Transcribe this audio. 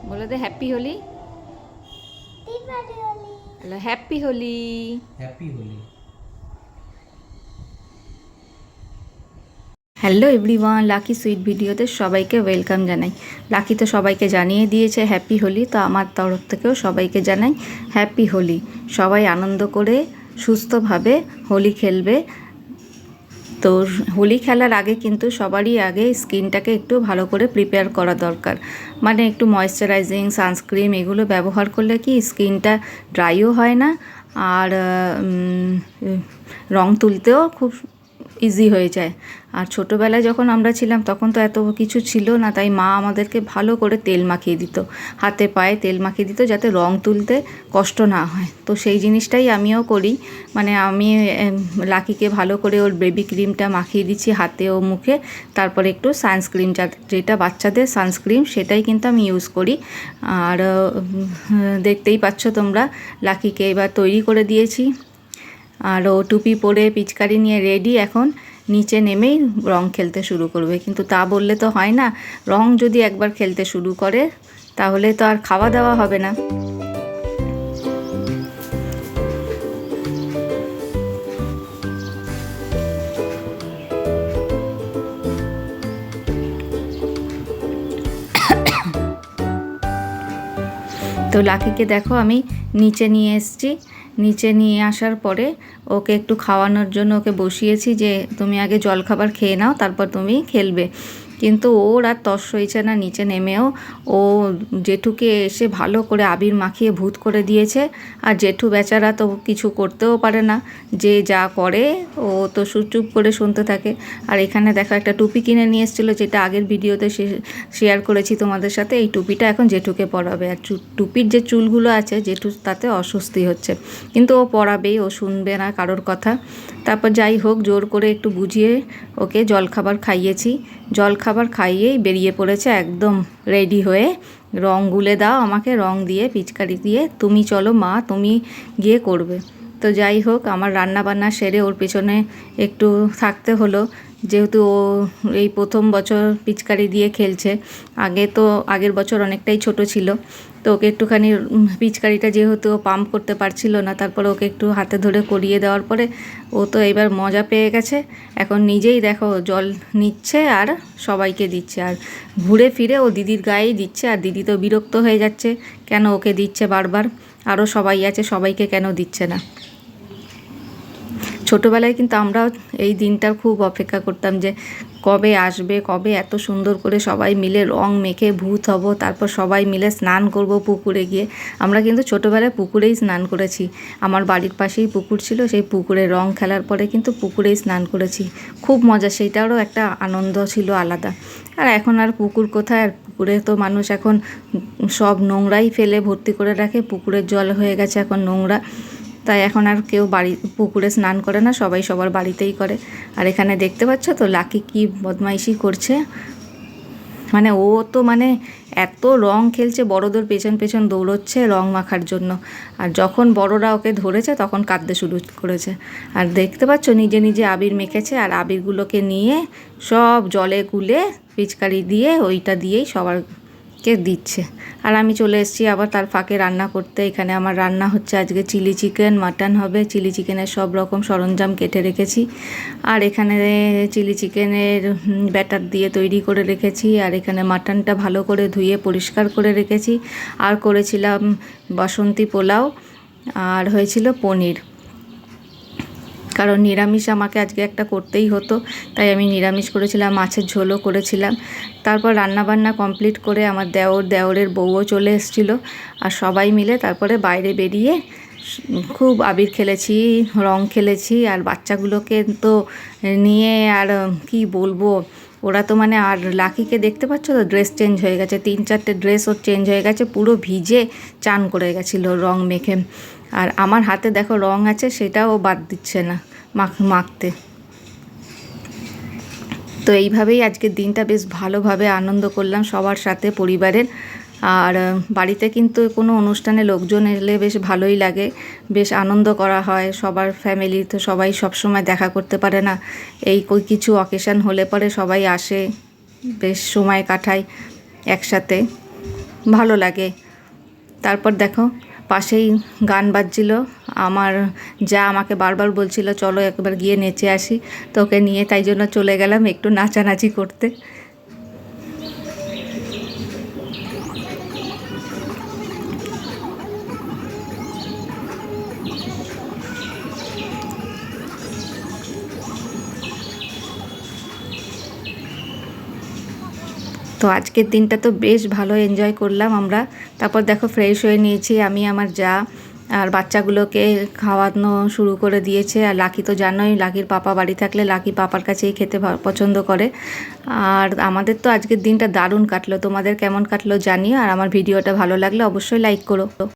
बोलो दे happy Holi. Hello happy Holi. Happy Holi. Hello everyone, lucky sweet ভিডিওতে সবাইকে ওয়েলকাম জানাই। লাকি তো সবাইকে জানিয়ে দিয়েছে হ্যাপি হোলি, তো আমার তরফ থেকেও সবাইকে জানাই হ্যাপি হোলি। সবাই আনন্দ করে সুস্থভাবে হোলি খেলবে। তো হোলি খেলার আগে কিন্তু সবারই আগে স্কিনটাকে একটু ভালো করে প্রিপেয়ার করা দরকার। মানে একটু ময়েশ্চারাইজিং সানস্ক্রিন এগুলো ব্যবহার করলে কি স্কিনটা ড্রাইও হয় না, আর রং তুলতেও খুব ইজি হয়ে যায়। আর ছোটোবেলায় যখন আমরা ছিলাম তখন তো এত কিছু ছিল না, তাই মা আমাদেরকে ভালো করে তেল মাখিয়ে দিত, হাতে পায়ে তেল মাখিয়ে দিত যাতে রং তুলতে কষ্ট না হয়। তো সেই জিনিসটাই আমিও করি। মানে আমি লাকিকে ভালো করে ওর বেবি ক্রিমটা মাখিয়ে দিচ্ছি হাতে ও মুখে, তারপরে একটু সানস্ক্রিন, যেটা বাচ্চাদের সানস্ক্রিন সেটাই কিন্তু আমি ইউজ করি। আর দেখতেই পাচ্ছ তোমরা, লাকিকে এবার তৈরি করে দিয়েছি। আর ও টুপি পরে পিচকারি নিয়ে রেডি, এখন নিচে নেমেই রং খেলতে শুরু করবে। কিন্তু তা বললে তো হয় না, রং যদি একবার খেলতে শুরু করে তাহলে তো আর খাওয়া দাওয়া হবে না। তো লাকিকে দেখো আমি নিচে নিয়ে এসেছি। নিচে নিয়ে আসার পরে ওকে একটু খাওয়ানোর জন্য ওকে বসিয়েছি যে তুমি আগে জলখাবার খেয়ে নাও, তারপর তুমি খেলবে। কিন্তু ওর আর তর সইছে না, নিচে নেমেও ও জেঠুকে এসে ভালো করে আবির মাখিয়ে ভূত করে দিয়েছে। আর জেঠু বেচারা তো কিছু করতেও পারে না, যে যা করে ও তো চুপ করে শুনতে থাকে। আর এখানে দেখো একটা টুপি কিনে নিয়ে এসেছিলো, যেটা আগের ভিডিওতে শেয়ার করেছি তোমাদের সাথে। এই টুপিটা এখন জেঠুকে পরাবে। আর টুপির যে চুলগুলো আছে জেঠু তাতে অস্বস্তি হচ্ছে, কিন্তু ও পরাবেই, ও শুনবে না কারোর কথা। তারপর যাই হোক জোর করে একটু বুঝিয়ে ওকে জলখাবার খাইয়েছি। জলখাবার খাইয়েই বেরিয়ে পড়েছে একদম রেডি হয়ে, রং গুলে দাও আমাকে, রং দিয়ে পিচকারি দিয়ে তুমি চলো মা, তুমি গিয়ে করবে। তো যাই হোক আমার রান্না বান্না সেরে ওর পেছনে একটু থাকতে হলো, যেহেতু ও এই প্রথম বছর পিচকারি দিয়ে খেলছে। আগের বছর অনেকটাই ছোট ছিল, তো ওকে একটুখানি পিচকারিটা যেহেতু ও পাম্প করতে পারছিল না, তারপরে ওকে একটু হাতে ধরে করিয়ে দেওয়ার পরে ও তো এবার মজা পেয়ে গেছে। এখন নিজেই দেখো জল নিচ্ছে আর সবাইকে দিচ্ছে, আর ঘুরে ফিরে ও দিদির গায়েই দিচ্ছে। আর দিদি তো বিরক্ত হয়ে যাচ্ছে, কেন ওকে দিচ্ছে বারবার, আরও সবাই আছে সবাইকে কেন দিচ্ছে না। ছোটোবেলায় কিন্তু আমরাও এই দিনটার খুব অপেক্ষা করতাম যে কবে আসবে, কবে এত সুন্দর করে সবাই মিলে রং মেখে ভূত হব, তারপর সবাই মিলে স্নান করব পুকুরে গিয়ে। আমরা কিন্তু ছোটোবেলায় পুকুরেই স্নান করেছি। আমার বাড়ির পাশেই পুকুর ছিল, সেই পুকুরে রং খেলার পরে কিন্তু পুকুরেই স্নান করেছি। খুব মজা, সেইটারও একটা আনন্দ ছিল আলাদা। আর এখন আর পুকুর কোথায়, আর পুকুরে তো মানুষ এখন সব নোংরাই ফেলে ভর্তি করে রাখে, পুকুরের জল হয়ে গেছে এখন নোংরা। তাই এখন আর কেউ পুকুরে স্নান করে না, সবাই সবার বাড়িতেই করে। আর এখানে দেখতে পাচ্ছ তো লাকি কি বদমাইশি করছে। মানে ও তো মানে এত রং খেলছে, বড়দের পেছন পেছন দৌড়চ্ছে রং মাখার জন্য। আর যখন বড়রা ওকে ধরেছে তখন কাঁদতে শুরু করেছে। আর দেখতে পাচ্ছ নিজে নিজে আবির মেখেছে, আর আবিরগুলোকে নিয়ে সব জলে গুলে পিচকারি দিয়ে ওইটা দিয়েই সবারকে দিচ্ছে। আর আমি চলে এসেছি আবার তার ফাঁকে রান্না করতে। এখানে আমার রান্না হচ্ছে আজকে চিলি চিকেন, মাটন হবে। চিলি চিকেনের সব রকম সরঞ্জাম কেটে রেখেছি। আর এখানে চিলি চিকেনের ব্যাটার দিয়ে তৈরি করে রেখেছি। আর এখানে মাটনটা ভালো করে ধুয়ে পরিষ্কার করে রেখেছি। আর করেছিলাম বাসন্তী পোলাও, আর হয়েছিল পনির। কারণ নিরামিষ আমাকে আজকে একটা করতেই হতো, তাই আমি নিরামিষ করেছিলাম, মাছের ঝোলও করেছিলাম। তারপর রান্নাবান্না কমপ্লিট করে আমার দেওরের বউও চলে এসেছিলো। আর সবাই মিলে তারপরে বাইরে বেরিয়ে খুব আবির খেলেছি, রং খেলেছি। আর বাচ্চাগুলোকে তো নিয়ে আর কি বলবো, ওরা তো মানে, আর লাকিকে দেখতে পাচ্ছ তো ড্রেস চেঞ্জ হয়ে গেছে, 3-4টে ড্রেস ওর চেঞ্জ হয়ে গেছে, পুরো ভিজে চান করে গেছিলো রং মেখে। আর আমার হাতে দেখো রং আছে, সেটাও বাদ দিচ্ছে না মাখতে। তো এইভাবেই আজকের দিনটা বেশ ভালোভাবে আনন্দ করলাম সবার সাথে, পরিবারের। আর বাড়িতে কিন্তু কোনো অনুষ্ঠানে লোকজন এলে বেশ ভালোই লাগে, বেশ আনন্দ করা হয়। সবার ফ্যামিলি তো সবাই সবসময় দেখা করতে পারে না, এই কিছু অকেশান হলে পরে সবাই আসে, বেশ সময় কাটায়। একসাথে, ভালো লাগে। তারপর দেখো পাশেই গান বাজছিল, আমার যা আমাকে বারবার বলছিল চলো একবার গিয়ে নেচে আসি, তো ওকে নিয়ে তাই জন্য চলে গেলাম একটু নাচানাচি করতে। তো আজকের দিনটা তো বেশ ভালো এনজয় করলাম আমরা। তারপর দেখো ফ্রেশ হয়ে নিয়েছি আমি, আমার যা, আর বাচ্চাগুলোকে খাওয়ানো শুরু করে দিয়েছে। আর লাকি তো জানোই, লাকির পাপা বাড়ি থাকলে লাকি পাপার কাছেই খেতে পছন্দ করে। আর আমাদের তো আজকের দিনটা দারুণ কাটলো। তোমাদের কেমন কাটলো জানিও, আর আমার ভিডিওটা ভালো লাগলে অবশ্যই লাইক করো।